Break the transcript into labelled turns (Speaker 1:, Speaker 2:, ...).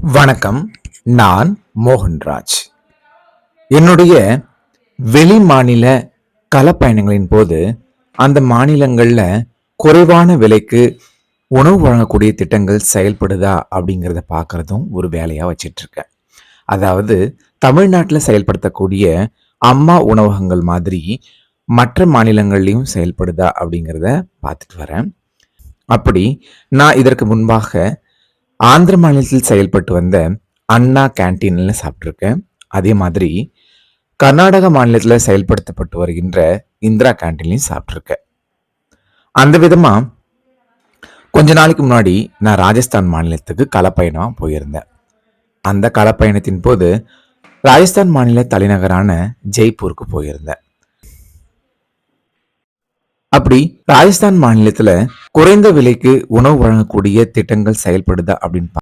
Speaker 1: வணக்கம். நான் மோகன்ராஜ். என்னுடைய வெளி மாநில களப்பயணங்களின் போது அந்த மாநிலங்கள்ல குறைவான விலைக்கு உணவு வழங்கக்கூடிய திட்டங்கள் செயல்படுதா அப்படிங்கிறத பார்க்கறதும் ஒரு வேலையா வச்சிட்டு இருக்கேன். அதாவது தமிழ்நாட்டில் செயல்படுத்தக்கூடிய அம்மா உணவகங்கள் மாதிரி மற்ற மாநிலங்கள்லையும் செயல்படுதா அப்படிங்கிறத பார்த்துட்டு வரேன். அப்படி நான் இதற்கு முன்பாக ஆந்திர மாநிலத்தில் செயல்பட்டு வந்த அண்ணா கேன்டீன்ல சாப்பிட்ருக்கேன். அதே மாதிரி கர்நாடக மாநிலத்தில் செயல்படுத்தப்பட்டு வருகின்ற இந்திரா கேன்டீன்லையும் சாப்பிட்ருக்கேன். அந்த விதமா கொஞ்ச நாளைக்கு முன்னாடி நான் ராஜஸ்தான் மாநிலத்துக்கு களப்பயணம் போயிருந்தேன். அந்த களப்பயணத்தின் போது ராஜஸ்தான் மாநில தலைநகரான ஜெய்ப்பூருக்கு போயிருந்தேன். அப்படி ராஜஸ்தான் மாநிலத்துல குறைந்த விலைக்கு உணவு வழங்கக்கூடிய திட்டங்கள் செயல்படுதா அப்படின்னு